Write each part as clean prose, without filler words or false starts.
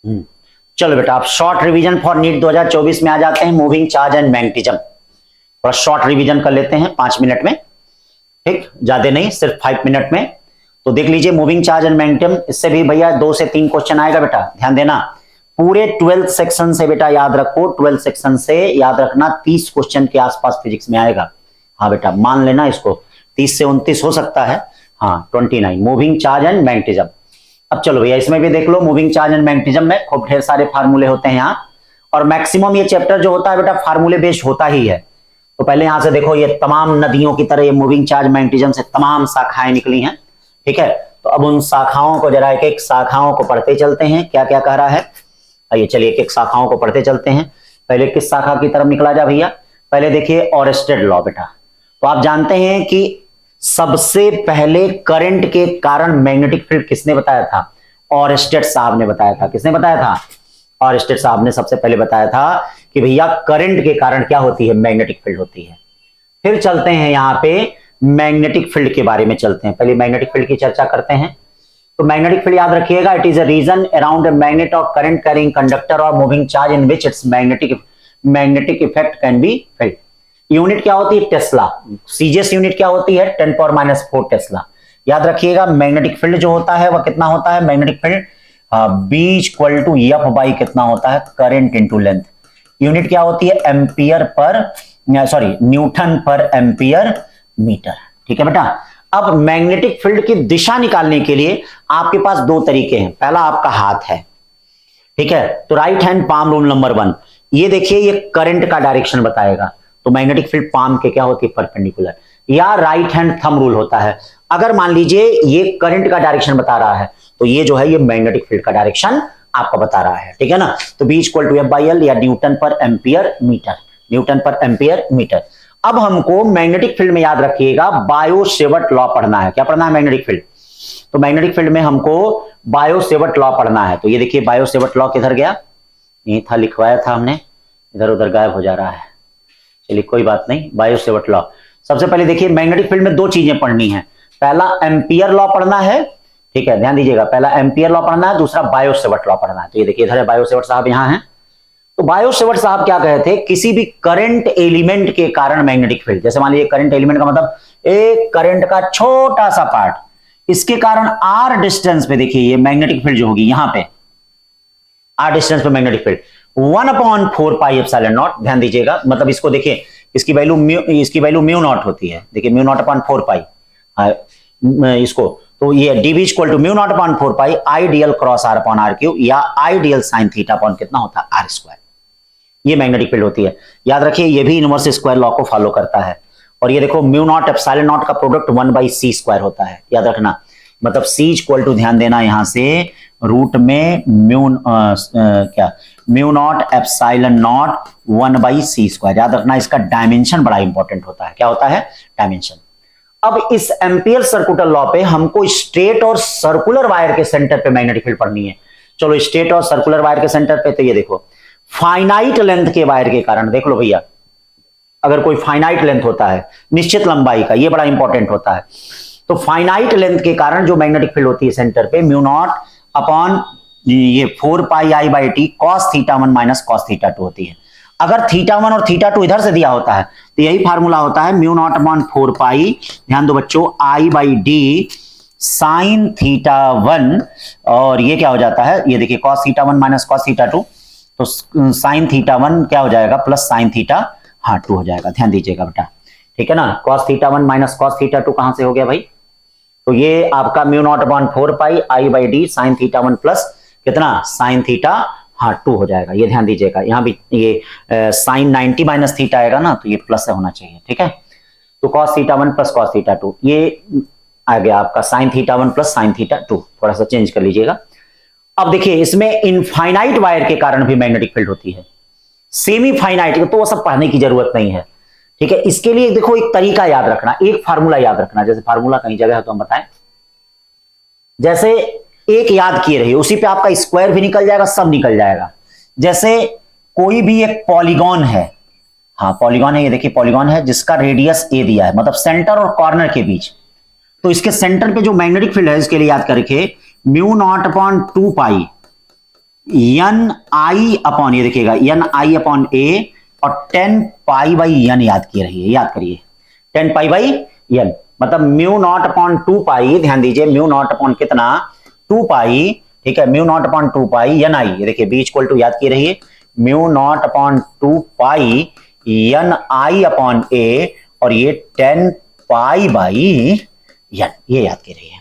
चलो बेटा, आप शॉर्ट रिवीजन फॉर नीट 2024 में आ जाते हैं। मूविंग चार्ज एंड मैग्नेटिज्म, थोड़ा शॉर्ट रिवीजन कर लेते हैं 5 मिनट में, ठीक, ज्यादा नहीं, सिर्फ 5 मिनट में। तो देख लीजिए मूविंग चार्ज एंड मैग्नेटिज्म, इससे भी भैया 2 से 3 क्वेश्चन आएगा बेटा, ध्यान देना। पूरे 12th सेक्शन से बेटा याद रखो, 12th सेक्शन से याद रखना 30 क्वेश्चन के आसपास फिजिक्स में आएगा। हाँ बेटा मान लेना इसको, 30 से 29 हो सकता है, हाँ 29 मूविंग चार्ज एंड मैग्नेटिज्म। अब चलो भैया इसमें भी देख लो, मूविंग चार्ज एंड मैग्नेटिज्म में खूब ढेर सारे फार्मूले होते हैं यहाँ, और मैक्सिमम ये चैप्टर जो होता है बेटा फार्मूले बेस्ड होता ही है। तो पहले यहां से देखो, ये तमाम नदियों की तरह ये मूविंग चार्ज मैग्नेटिज्म से तमाम शाखाएं निकली हैं, ठीक है। तो अब उन शाखाओं को जरा एक एक शाखाओं को पढ़ते चलते हैं, क्या क्या कह रहा है। आइए चलिए एक एक शाखाओं को पढ़ते चलते हैं। पहले किस शाखा की तरफ निकला जा भैया, पहले देखिए ऑरेस्टेड लॉ बेटा। तो आप जानते हैं कि सबसे पहले करंट के कारण मैग्नेटिक फील्ड किसने बताया था, ऑरेस्टेड साहब ने बताया था। किसने बताया था, ऑरेस्टेड साहब ने सबसे पहले बताया था कि भैया करंट के कारण क्या होती है, मैग्नेटिक फील्ड होती है। फिर चलते हैं यहां पे मैग्नेटिक फील्ड के बारे में चलते हैं, पहले मैग्नेटिक फील्ड की चर्चा करते हैं। तो मैग्नेटिक फील्ड याद रखिएगा, it is a region around a magnet of current carrying conductor और moving charge in which its magnetic effect can be felt. Unit क्या होती है, टेस्ला। सीजीएस यूनिट क्या होती है, 10⁻⁴ टेस्ला। याद रखिएगा मैग्नेटिक फील्ड जो होता है वह कितना होता है, magnetic field B equal to F by कितना होता है, करंट इनटू लेंथ। यूनिट क्या होती है, एम्पियर पर, सॉरी न्यूटन पर एम्पियर मीटर, ठीक है बेटा। अब मैग्नेटिक फील्ड की दिशा निकालने के लिए आपके पास 2 तरीके हैं। पहला आपका हाथ है, ठीक है, तो right hand palm rule number 1। ये देखिए ये करंट का डायरेक्शन बताएगा, तो मैग्नेटिक फील्ड पाम के क्या होती है, परपेंडिकुलर। या राइट हैंड थंब रूल होता है, अगर मान लीजिए ये करंट का डायरेक्शन बता रहा है तो ये जो है ये मैग्नेटिक फील्ड का डायरेक्शन आपका बता रहा है, ठीक है ना। तो B equal to F by L या न्यूटन पर एम्पियर मीटर, न्यूटन पर एम्पियर मीटर। अब हमको मैग्नेटिक फील्ड में याद रखिएगा बायो सेवर्ट लॉ पढ़ना है। क्या पढ़ना है, मैग्नेटिक फील्ड। तो मैग्नेटिक फील्ड में हमको बायो सेवर्ट लॉ पढ़ना है। तो ये देखिए बायो सेवर्ट लॉ किधर गया, यही था, लिखवाया था हमने, इधर उधर गायब हो जा रहा है। चलिए कोई बात नहीं, बायो सेवर्ट लॉ। सबसे पहले देखिए मैग्नेटिक फील्ड में 2 चीजें पढ़नी है, पहला एम्पियर लॉ पढ़ना है, ठीक है, ध्यान दीजिएगा, पहला एम्पियर लॉ पढ़ना है, दूसरा बायो सेवर्ट लॉ पढ़ना है। तो ये देखिए इधर है बायो सेवर्ट साहब, यहाँ है। तो बायो सेवर्ट साहब क्या कहे थे, किसी भी करंट एलिमेंट के कारण मैग्नेटिक फील्ड, जैसे मान लीजिए करंट एलिमेंट का मतलब एक करंट का छोटा सा पार्ट, इसके कारण आर डिस्टेंस पे देखिए ये मैग्नेटिक फील्ड जो होगी यहां पे आर डिस्टेंस पे magnetic field 1/4 pi epsilon not. ध्यान दीजिएगा, मतलब इसको देखिए, इसकी वैल्यू म्यू नॉट होती है, देखिए म्यू नॉट अपॉन 4 पाई इसको, तो ये DV equal to mu naught upon 4 pi ideal cross R upon R cube या आइडियल साइन थीटा अपॉन कितना होता है, आर स्क्वायर। ये मैग्नेटिक फील्ड होती है। याद रखिए ये भी इनवर्स स्क्वायर लॉ को फॉलो करता है। और ये देखो म्यू नॉट एप्सिलॉन नॉट का प्रोडक्ट 1/c स्क्वायर होता है, याद रखना, मतलब c इक्वल टू, ध्यान देना यहां से, रूट में mu naught epsilon not 1/c square. याद रखना इसका डायमेंशन बड़ा इंपॉर्टेंट होता है, क्या होता है, डायमेंशन। अब इस एम्पियर सर्कुलर लॉ पे हमको स्ट्रेट और सर्कुलर वायर के सेंटर पे मैग्नेटिक फील्ड पढ़नी है। चलो स्ट्रेट और सर्कुलर वायर के सेंटर पे, तो ये देखो फाइनाइट लेंथ के वायर के कारण, देख लो भैया, अगर कोई फाइनाइट लेंथ होता है निश्चित लंबाई का, ये बड़ा इंपॉर्टेंट होता है, तो फाइनाइट लेंथ के कारण जो मैग्नेटिक फील्ड होती है सेंटर पे, म्यू नॉट अपॉन ये 4 pi I by T cos theta 1 minus cos theta 2 होती है। अगर थीटा 1 और थीटा 2 इधर से दिया होता है तो यही फार्मूला होता है म्यू नॉट अपॉन 4 पाई, ध्यान दो बच्चों, आई बाई डी साइन थीटा 1, और ये क्या हो जाता है, ये देखिए cos theta 1 minus cos theta 2, तो साइन थीटा 1 क्या हो जाएगा, प्लस साइन थीटा 2 हो जाएगा। ध्यान दीजिएगा बेटा, ठीक है ना। Cos theta 1 minus cos theta 2 कहां से हो गया भाई, तो ये आपका mu naught upon 4 pi I by D sine theta 1 plus कितना, साइन थीटा 2 हो जाएगा। ये ध्यान दीजिएगा, यहाँ भी ये साइन 90 माइनस थीटा आएगा ना, तो ये प्लस से होना चाहिए, ठीक है। तो cos theta 1 plus cos theta 2, ये आ गया आपका sine theta 1 plus sine theta 2, थोड़ा सा चेंज कर लीजिएगा। अब देखिए इसमें इनफाइनाइट वायर के कारण भी मैग्नेटिक फील्ड होती है, सेमी फाइनाइट तो वो सब पढ़ने की जरूरत नहीं है, ठीक है। इसके लिए देखो एक तरीका याद रखना, एक फार्मूला याद रखना, जैसे फार्मूला कहीं जगह है तो हम बताएं, जैसे एक याद किए रहिए, उसी पे आपका स्क्वायर भी निकल जाएगा, सब निकल जाएगा। जैसे कोई भी एक पॉलीगॉन है, पॉलीगॉन है, ये देखिए पॉलीगॉन है जिसका रेडियस ए दिया है, मतलब सेंटर और कॉर्नर के बीच, तो इसके सेंटर पे जो मैग्नेटिक फील्ड है इसके लिए याद करके म्यू नॉट अपॉन 2 पाई, एन आई अपॉन, ये देखिएगा एन आई अपॉन ए और 10 पाई बाई एन याद किए रहिए, याद करिए 10 पाई बाई एन, मतलब म्यू नॉट अपॉन 2 पाई, ध्यान दीजिए म्यू नॉट अपॉन कितना 2 पाई, ठीक है, म्यू नॉट अपॉन 2 पाई एन आई, ये देखिए बी इक्वल टू याद किए रहिए म्यू नॉट अपॉन 2 पाई एन आई अपॉन ए और ये 10 पाई बाई एन, ये याद किए रहिए।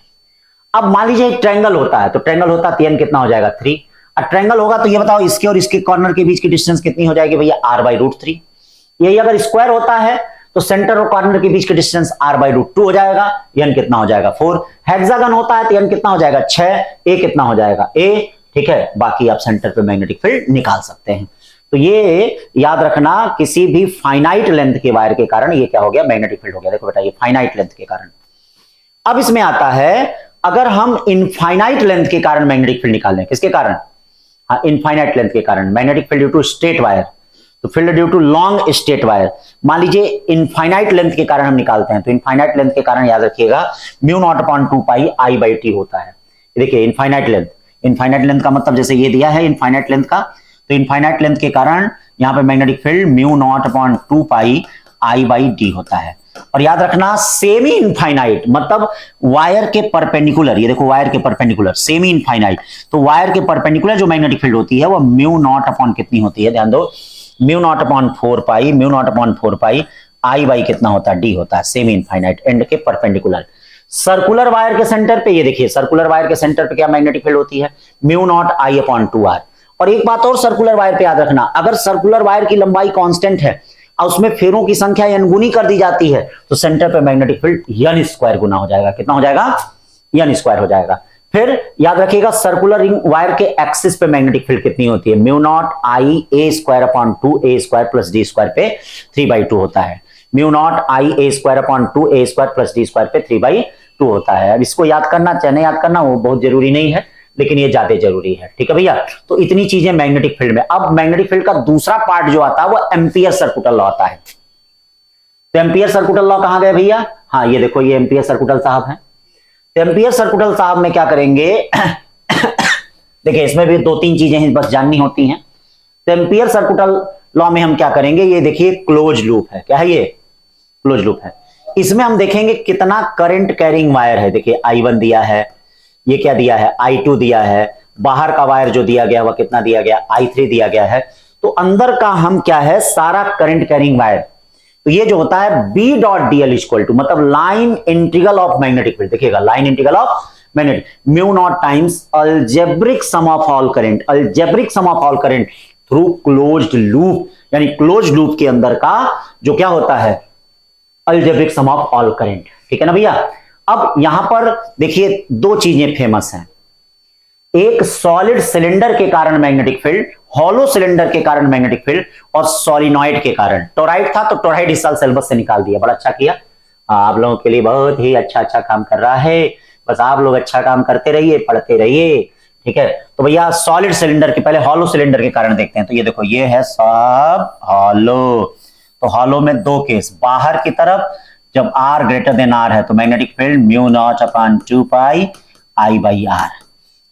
अब मान लीजिए एक ट्रायंगल होता है, तो ट्रायंगल होता है तो एन कितना हो जाएगा 3, अब ट्रायंगल होगा तो ये बताओ इसके और इसके कॉर्नर के बीच की डिस्टेंस कितनी हो जाएगी भैया r/√3। यही अगर स्क्वायर होता है तो सेंटर और कॉर्नर के बीच की डिस्टेंस r/√2 हो जाएगा, एन कितना हो जाएगा 4। हेक्सागन होता है तो एन कितना हो जाएगा 6, ए कितना हो जाएगा a, ठीक है, बाकी आप सेंटर पे मैग्नेटिक फील्ड निकाल सकते हैं। तो ये याद रखना किसी भी फाइनाइट लेंथ के वायर के कारण ये क्या हो गया, मैग्नेटिक फील्ड हो गया। देखो बेटा ये फाइनाइट लेंथ के कारण। अब इसमें आता है अगर हम इनफाइनाइट लेंथ के कारण मैग्नेटिक फील्ड निकालें, किसके कारण, हाँ इनफाइनाइट लेंथ के कारण magnetic field due to straight wire, तो field due to long straight wire. मान लीजिए इनफाइनाइट लेंथ के कारण हम निकालते हैं, तो इनफाइनाइट लेंथ के कारण याद रखिएगा म्यू नॉट अपॉन 2 पाई I/T होता है। देखिए इनफाइनाइट लेंथ, इनफाइनाइट लेंथ का मतलब जैसे ये दिया है इनफाइनाइट लेंथ का, तो इनफाइनाइट लेंथ के कारण यहां पे magnetic field mu naught upon 2 पाई I/D होता है। और याद रखना सेमी इनफाइनाइट मतलब वायर के परपेंडिकुलर, ये देखो वायर के परपेंडिकुलर सेमी इनफाइनाइट, तो वायर के परपेंडिकुलर जो मैग्नेटिक फील्ड होती है वो म्यू नॉट अपॉन कितनी होती है, ध्यान दो mu naught upon 4 pi, mu naught upon 4 pi I/ कितना होता है, D होता है, सेमी इनफाइनाइट एंड के परपेंडिकुलर। सर्कुलर वायर के सेंटर पे ये देखिए सर्कुलर वायर के सेंटर पे क्या मैग्नेटिक फील्ड होती है, mu naught I upon 2R। और एक बात और सर्कुलर वायर पे याद रखना, अगर सर्कुलर वायर की लंबाई कांस्टेंट है और उसमें फेरों की संख्या n गुनी कर दी जाती है तो सेंटर पे मैग्नेटिक फील्ड n स्क्वायर गुना हो जाएगा, कितना हो जाएगा, n स्क्वायर हो जाएगा। फिर याद रखिएगा सर्कुलर रिंग वायर के एक्सिस पे मैग्नेटिक फील्ड कितनी होती है, mu naught I a square upon 2 a square plus d square पे 3/2 होता है, mu naught I a square upon 2 a square plus d square पे 3/2 होता है। अब इसको याद करना चाहे नहीं याद करना वो बहुत जरूरी नहीं है, लेकिन ये ज्यादा जरूरी है, ठीक है भैया। तो इतनी चीजें मैग्नेटिक फील्ड में। अब मैग्नेटिक फील्ड का दूसरा पार्ट जो आता है वो एम्पियर सर्कुटल लॉ आता है। तो एम्पियर सर्कुटल लॉ कहां गए भैया, हाँ ये देखो ये एम्पियर सर्कुटल साहब है। तो एम्पियर सर्कुटल साहब में क्या करेंगे देखिए इसमें भी 2-3 चीजें बस जाननी होती हैं। तो एम्पियर सर्कुटल लॉ में हम क्या करेंगे, ये देखिए क्लोज लूप है, क्या है ये क्लोज लूप है। इसमें हम देखेंगे कितना करंट कैरिंग वायर है, देखिए I1 दिया है, ये क्या दिया है I2 दिया है, बाहर का वायर जो दिया गया वह कितना दिया गया I3 दिया गया है। तो अंदर का हम क्या है सारा करंट कैरिंग वायर, तो ये जो होता है B.dl इक्वल टू मतलब line integral of magnetic field, देखिएगा line integral of magnetic mu naught times algebraic sum of all current, algebraic sum of all current through closed loop, यानी closed loop के अंदर का जो क्या होता है algebraic sum of all current, ठीक है ना भैया। अब यहां पर देखिए 2 चीजें फेमस हैं, एक सॉलिड सिलेंडर के कारण मैग्नेटिक फील्ड, हॉलो सिलेंडर के कारण मैग्नेटिक फील्ड, और सॉलिनॉइड के कारण। टोराइड था तो टोराइड इस साल सिलेबस से निकाल दिया, बड़ा अच्छा किया, आप लोगों के लिए बहुत ही अच्छा काम कर रहा है, बस आप लोग अच्छा काम करते रहिए पढ़ते रहिए, ठीक है। तो भैया सॉलिड सिलेंडर के पहले हॉलो सिलेंडर के कारण देखते हैं। तो ये देखो ये है सब हॉलो, तो हॉलो में 2 केस, बाहर की तरफ जब R ग्रेटर देन R है तो magnetic field mu naught upon 2 pi I/R,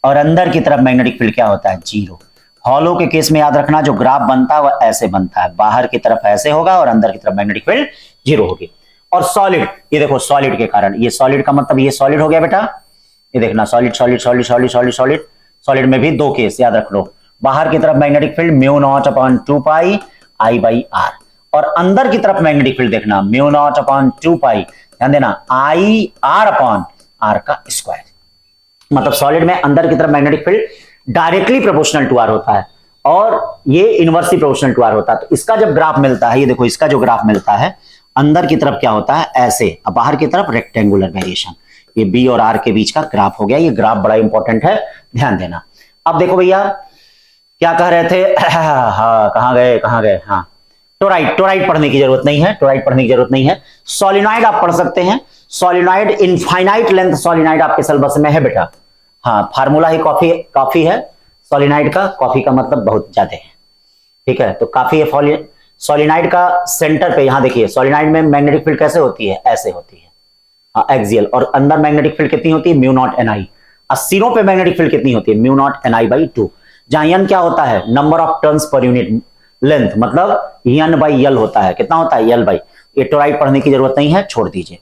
और अंदर की तरफ मैग्नेटिक फील्ड क्या होता है 0। हॉलो के केस में याद रखना जो ग्राफ बनता है वह ऐसे बनता है, बाहर की तरफ ऐसे होगा और अंदर की तरफ मैग्नेटिक फील्ड 0 होगी। और सॉलिड, ये देखो सॉलिड के कारण, ये सॉलिड का मतलब ये सॉलिड हो गया बेटा, ये देखना solid solid solid solid solid solid, solid में भी 2 केस याद रख लो, बाहर की तरफ magnetic field mu naught upon 2 pi I/R, और अंदर की तरफ मैग्नेटिक फील्ड देखना म्यू नॉट अपॉन 2 पाई, ध्यान देना I/R अपॉन R का स्क्वायर। मतलब सॉलिड में अंदर की तरफ magnetic field directly proportional to R होता है और ये इनवर्सली प्रोपोर्शनल टू R होता है। तो इसका जब ग्राफ मिलता है, ये देखो इसका जो ग्राफ मिलता है अंदर की तरफ क्या होता है ऐसे, अब बाहर की तरफ रेक्टेंगुलर वेरिएशन, ये B और R के बीच का ग्राफ हो गया। ये ग्राफ बड़ा इंपॉर्टेंट है, ध्यान देना। अब देखो भैया क्या कह रहे थे हाँ कहां गए, हाँ टोराइड पढ़ने की जरूरत नहीं है, टोराइड पढ़ने की जरूरत नहीं है। सॉलिनॉइड आप पढ़ सकते हैं, सॉलिनॉइड इनफाइनाइट लेंथ सॉलिनॉइड आपके सिलेबस में है बेटा, हाँ फार्मूला ही काफी है सॉलिनॉइड का, कॉफी का मतलब बहुत ज्यादा है, ठीक है। तो काफी है सॉलिनॉइड का सेंटर पे, यहां देखिए सॉलिनॉइड में मैग्नेटिक फील्ड कैसे होती है, ऐसे होती है एक्सियल, और अंदर मैग्नेटिक फील्ड कितनी होती है म्यू नॉट NI, और सिरों पे मैग्नेटिक फील्ड कितनी होती है म्यू नॉट NI/2। जहां एन क्या होता है, number of turns per unit length, मतलब एन बाई यल होता है, कितना होता है, यल बाई। ये टोराइड पढ़ने की जरूरत नहीं है, छोड़ दीजिए।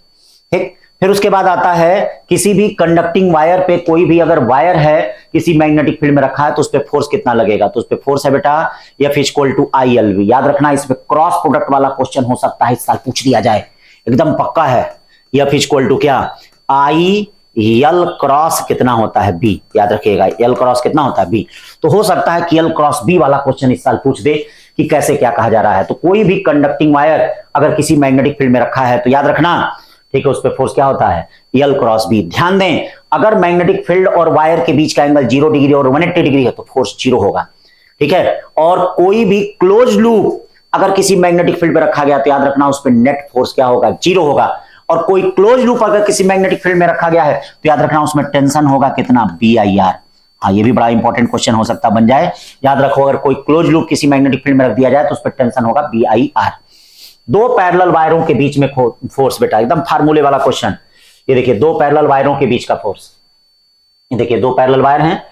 ठीक, फिर उसके बाद आता है किसी भी कंडक्टिंग वायर पे, कोई भी अगर वायर है किसी मैग्नेटिक फील्ड में रखा है तो उस पे फोर्स कितना लगेगा, तो उस पे फोर्स है बेटा F equal to I L V. याद रखना, इसमें क्रॉस प्रोडक्ट वाला क्वेश्चन हो सकता है, इस साल पूछ लिया जाए, एकदम पक्का है। F इक्वल टू क्या, आई यल क्रॉस कितना होता है बी, याद रखिएगा यल क्रॉस कितना होता है बी। तो हो सकता है कि यल क्रॉस बी वाला क्वेश्चन इस साल पूछ दे कि कैसे क्या कहा जा रहा है। तो कोई भी कंडक्टिंग वायर अगर किसी मैग्नेटिक फील्ड में रखा है तो याद रखना, ठीक है, उस पर फोर्स क्या होता है, यल क्रॉस बी। ध्यान दें, अगर मैग्नेटिक फील्ड और वायर के बीच का एंगल 0 डिग्री और 180 डिग्री है तो फोर्स 0 होगा, ठीक है। और कोई भी क्लोज लूप अगर किसी मैग्नेटिक फील्ड में रखा गया तो याद रखना उस पर नेट फोर्स क्या होगा, 0 होगा। और कोई क्लोज लूप अगर किसी मैग्नेटिक फील्ड में रखा गया है तो याद रखना उसमें टेंशन होगा कितना, BIR। हाँ, ये भी बड़ा इंपॉर्टेंट क्वेश्चन हो सकता बन जाए, याद रखो, अगर कोई क्लोज लूप किसी मैग्नेटिक फील्ड में रख दिया जाए तो उस पर टेंशन होगा BIR। दो पैरेलल वायरों के बीच में फोर्स बेटा, एकदम फार्मूले वाला क्वेश्चन। ये देखिए दो पैरेलल वायरों के बीच का फोर्स, ये देखिए दो पैरेलल वायर हैं,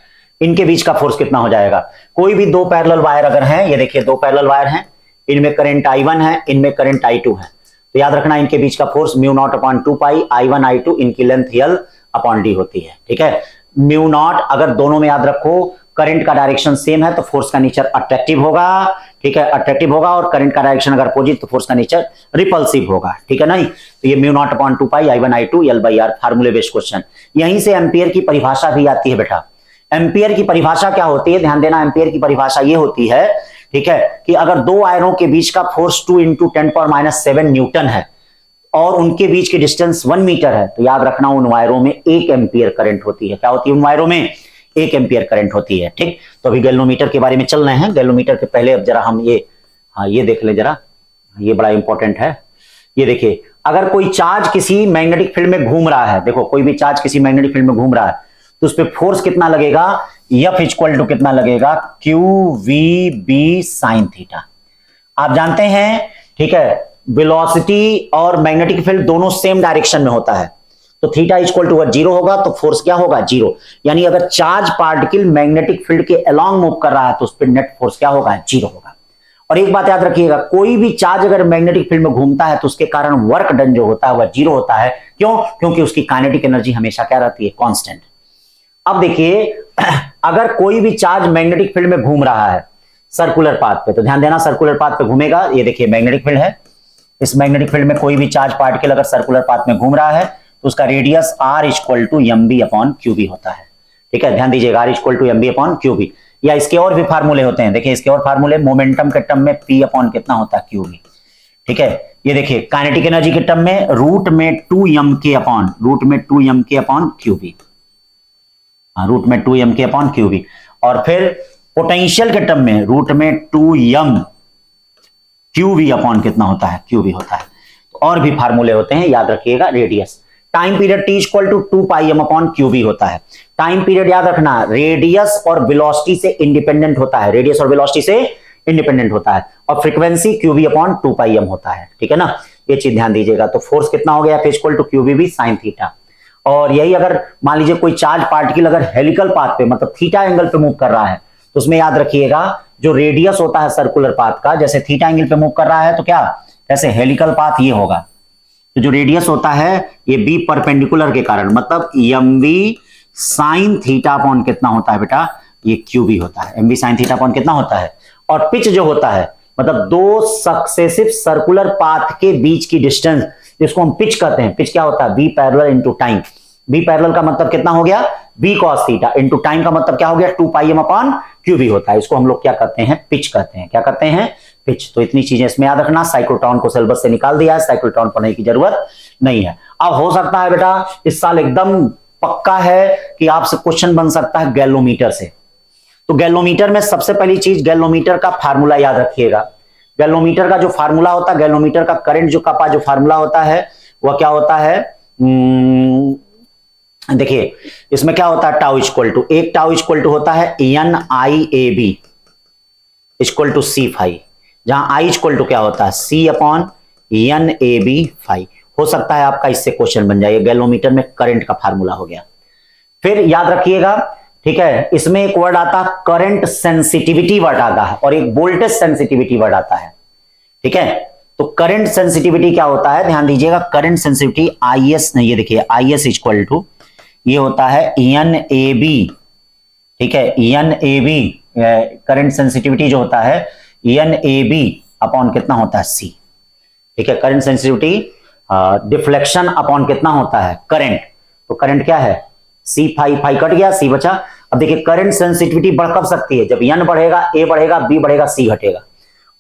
इनके बीच का फोर्स कितना हो जाएगा। कोई भी दो पैरेलल वायर अगर हैं, ये देखिए दो पैरेलल वायर हैं, इनमें करंट I1 है, इनमें करंट I2 है, तो याद रखना इनके बीच का फोर्स म्यू नॉट अपॉन 2 पाई I1 I2, इनकी लेंथ L अपॉन D होती है, ठीक है। म्यू नॉट, अगर दोनों में याद रखो करंट का डायरेक्शन सेम है तो फोर्स का नेचर अट्रैक्टिव होगा, ठीक है, अट्रैक्टिव होगा। और करंट का डायरेक्शन अगर अपोजिट तो फोर्स का नेचर रिपल्सिव होगा, ठीक है नहीं। तो ये mu naught upon 2 pi I1 I2 L by R, फार्मूले बेस्ड क्वेश्चन। यहीं से एम्पियर की परिभाषा भी आती है बेटा। एम्पियर की परिभाषा क्या होती है, ध्यान देना, एम्पियर की परिभाषा ये होती है, ठीक है, कि अगर दो वायरों के बीच का फोर्स 2 × 10⁻⁷ न्यूटन है और उनके बीच की डिस्टेंस 1 मीटर है तो याद रखना उन वायरों में 1 एम्पियर करंट होती है। क्या होती है उन वायरों में, 1 एम्पियर करंट होती है, ठीक। तो अभी गैल्वेनोमीटर के बारे में चल रहे हैं। गैल्वेनोमीटर के पहले अब जरा हम ये, हाँ ये देख ले जरा, ये बड़ा इंपॉर्टेंट है। ये देखिए, अगर कोई चार्ज किसी मैग्नेटिक फील्ड में घूम रहा है, देखो कोई भी चार्ज किसी मैग्नेटिक फील्ड में घूम रहा है तो उस पर फोर्स कितना लगेगा, F इक्वल टू कितना लगेगा, QVB sin थीटा। आप जानते हैं, ठीक है, वेलोसिटी और मैग्नेटिक फील्ड दोनों सेम डायरेक्शन में होता है, तो थीटा इक्वल टू 0 होगा तो फोर्स क्या होगा, 0। यानी अगर चार्ज पार्टिकल मैग्नेटिक फील्ड के अलोंग मूव कर रहा है तो उस पर नेट फोर्स क्या होगा, 0 होगा। और एक बात याद रखिएगा, कोई भी चार्ज अगर मैग्नेटिक फील्ड में घूमता है तो उसके कारण वर्क डन जो होता है वह 0 होता है। क्यों, क्योंकि उसकी काइनेटिक एनर्जी हमेशा क्या रहती है, कांस्टेंट। अब देखिए, अगर कोई भी चार्ज मैग्नेटिक फील्ड में घूम रहा है सर्कुलर पाथ पे, तो ध्यान देना सर्कुलर पाथ पे घूमेगा। ये देखिए मैग्नेटिक फील्ड है, इस मैग्नेटिक फील्ड में कोई भी चार्ज पार्टिकल अगर सर्कुलर पाथ में घूम रहा है तो उसका radius R equal to mb upon QB होता है, ठीक है। ध्यान दीजिएगा, R equal to mb upon QB। या इसके और भी फार्मूले होते हैं, देखिए इसके और फार्मूले, मोमेंटम के टर्म में P अपॉन कितना होता है, QB, ठीक है। ये देखिए काइनेटिक एनर्जी के टर्म में रूट में 2mk अपॉन QB, रूट में 2mk अपॉन QB। और फिर पोटेंशियल के टर्म में रूट में 2m QV अपॉन कितना होता है, QB होता है। तो और भी फार्मूले होते हैं, याद रखिएगा। Radius, time period T equal to 2 pi m upon QV होता है। टाइम पीरियड याद रखना रेडियस और वेलोसिटी से इंडिपेंडेंट होता है, रेडियस और वेलोसिटी से इंडिपेंडेंट होता है। और frequency QV upon 2 pi m होता है, ठीक है ना, ये चीज ध्यान दीजिएगा। तो फोर्स कितना हो गया, equal to QVB sin theta. और यही अगर मान लीजिए कोई चार्ज पार्टिकल अगर हेलिकल पाथ पे, मतलब थीटा एंगल पे मूव कर रहा है तो उसमें याद रखिएगा जो रेडियस होता है सर्कुलर पाथ का, जैसे थीटा एंगल पे मूव कर रहा है तो क्या, जैसे हेलिकल पाथ ये होगा, तो जो रेडियस होता है ये बी परपेंडिकुलर के कारण, मतलब mb sin थीटा अपॉन कितना होता है बेटा, ये QB होता है। mb sin थीटा अपॉन कितना होता है। और पिच जो होता है, मतलब दो सक्सेसिव सर्कुलर पाथ के बीच की डिस्टेंस, जिसको हम पिच कहते हैं, पिच क्या होता है, B parallel into time. B parallel का मतलब कितना हो गया, B cos theta, into time का मतलब क्या हो गया, 2 पाई m अपॉन QB होता है। इसको हम लोग क्या कहते हैं, पिच कहते हैं। क्या कहते हैं, पिच। तो इतनी चीजें इसमें याद रखना। साइक्लोट्रॉन को सिलेबस से निकाल दिया है, साइक्लोट्रॉन पढ़ने की जरूरत नहीं है। अब हो सकता है बेटा इस साल एकदम पक्का है कि आपसे क्वेश्चन बन सकता है गैल्वेनोमीटर से। तो गैल्वेनोमीटर में सबसे पहली चीज, गैल्वेनोमीटर का फार्मूला याद रखिएगा। गैल्वेनोमीटर का जो फार्मूला होता है, गैल्वेनोमीटर का करंट जो का जो फार्मूला होता है वह क्या होता है, देखिए इसमें क्या होता है, टाउ इक्वल टू, एक टाउ इक्वल टू होता है NIAB equal to C phi, जहां I इक्वल टू क्या होता है, C अपॉन NAB फाई। हो सकता है आपका इससे क्वेश्चन बन जाए। गैल्वेनोमीटर में करंट का फार्मूला हो गया। फिर याद रखिएगा ठीक है, इसमें एक वर्ड आता है करंट सेंसिटिविटी वर्ड आता है और एक वोल्टेज सेंसिटिविटी वर्ड आता है। ठीक है, तो करंट सेंसिटिविटी क्या होता है, ध्यान दीजिएगा। करंट सेंसिटिविटी IS नहीं, ये देखिए IS इक्वल टू ये होता है NAB। ठीक है, NAB करंट सेंसिटिविटी जो होता है NAB अपॉन कितना होता है C। ठीक है, करंट सेंसिटिविटी डिफ्लेक्शन अपॉन कितना होता है करंट, तो करंट क्या है C, फाई कट गया, C बचा। अब देखिए करंट सेंसिटिविटी बढ़ कब सकती है, जब N बढ़ेगा, A बढ़ेगा, B बढ़ेगा, C घटेगा।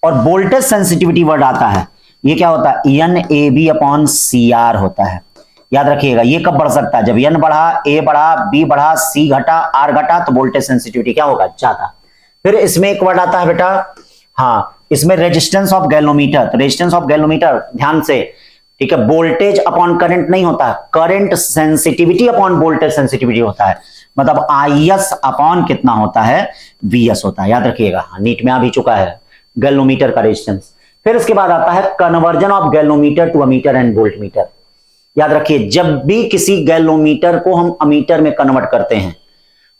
और वोल्टेज सेंसिटिविटी वर्ड आता है, ये क्या होता है NAB अपॉन CR होता है। याद रखिएगा, ये कब बढ़ सकता है, जब N बढ़ा, A बढ़ा, B बढ़ा, C घटा, R घटा, तो वोल्टेज सेंसिटिविटी क्या होगा, ज्यादा। फिर इसमें एक वर्ड आता है बेटा, हाँ, इसमें रेजिस्टेंस ऑफ गैल्वेनोमीटर। तो रेजिस्टेंस ऑफ गैल्वेनोमीटर ध्यान से, ठीक है, वोल्टेज अपॉन करंट नहीं होता है, current sensitivity upon voltage sensitivity होता है। मतलब IS अपॉन कितना होता है VS होता है। याद रखिएगा, नीट में आ भी चुका है गैल्वेनोमीटर का रेजिस्टेंस। फिर इसके बाद आता है conversion of galvanometer to ammeter and voltmeter. याद रखिए, जब भी किसी गैल्वेनोमीटर को हम अमीटर में कन्वर्ट करते हैं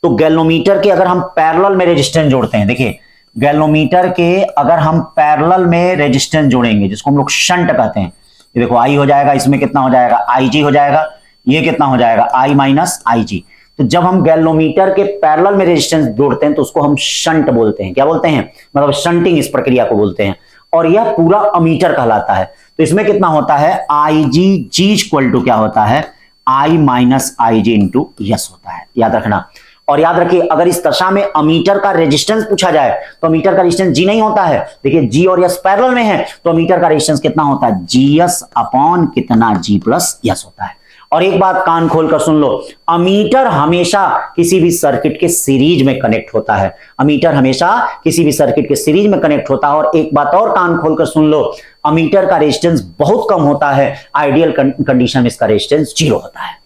तो गैल्वेनोमीटर के अगर हम पैरेलल में रेजिस्टेंस जोड़ते हैं, देखिए गैल्वेनोमीटर के अगर हम पैरेलल में रेजिस्टेंस जोड़ेंगे, जिसको हम लोग शंट कहते हैं, ये देखो I हो जाएगा, इसमें कितना हो जाएगा IG हो जाएगा, ये कितना हो जाएगा I माइनस IG। तो जब हम गैल्वेनोमीटर के पैरेलल में रेजिस्टेंस जोड़ते हैं तो उसको हम शंट बोलते हैं। क्या बोलते हैं, मतलब शंटिंग इस प्रक्रिया को बोलते हैं, और यह पूरा अमीटर कहलाता है। तो इसमें कितना होता है IG इक्वल टू क्या होता है I minus IG into yes होता है। याद रखना, और याद रखिए अगर इस दशा में अमीटर का रेजिस्टेंस पूछा जाए तो अमीटर का रेजिस्टेंस G नहीं होता है। देखिए G और S पैरेलल में है तो अमीटर का रेजिस्टेंस कितना होता है GS अपॉन कितना G प्लस S होता है। और एक बात कान खोलकर सुन लो, अमीटर हमेशा किसी भी सर्किट के सीरीज में कनेक्ट होता है। अमीटर हमेशा किसी भी सर्किट के सीरीज में कनेक्ट होता है। और एक बात और कान खोलकर सुन लो, अमीटर का रेजिस्टेंस बहुत कम होता है, आइडियल कंडीशन में इसका रेजिस्टेंस 0 होता है।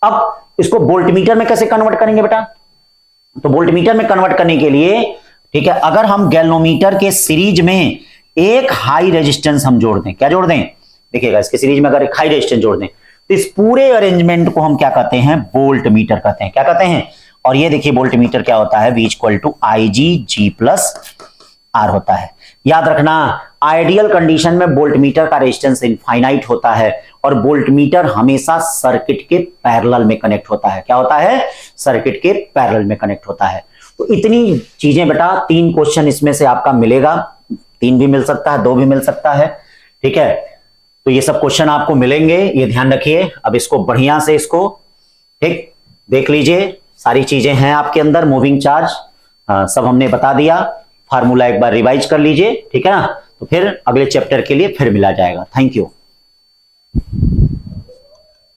अब इसको वोल्टमीटर में कैसे कन्वर्ट करेंगे बेटा, तो वोल्टमीटर में कन्वर्ट करने के लिए, ठीक है, अगर हम गैल्वेनोमीटर के सीरीज में एक हाई रेजिस्टेंस हम जोड़ दें, क्या जोड़ दें, देखिएगा इसके सीरीज में अगर एक हाई रेजिस्टेंस जोड़ दें तो इस पूरे अरेंजमेंट को हम क्या कहते हैं, वोल्टमीटर कहते हैं। क्या कहते हैं, और ये देखिए वोल्टमीटर क्या होता है, V equal to IG G plus R होता है। याद रखना, आइडियल कंडीशन में वोल्टमीटर का रेजिस्टेंस इनफाइनाइट होता है और वोल्टमीटर हमेशा सर्किट के पैरेलल में कनेक्ट होता है। क्या होता है, सर्किट के पैरेलल में कनेक्ट होता है। तो इतनी चीजें बेटा, 3 क्वेश्चन इसमें से आपका मिलेगा, 3 भी मिल सकता है, 2 भी मिल सकता है। ठीक है, तो ये सब क्वेश्चन आपको मिलेंगे, ये ध्यान रखिए। अब इसको बढ़िया से इसको ठीक देख लीजिए, सारी चीजें हैं आपके अंदर, मूविंग चार्ज सब हमने बता दिया, फार्मूला एक बार रिवाइज कर लीजिए, ठीक है ना। तो फिर अगले चैप्टर के लिए फिर मिला जाएगा। Thank you.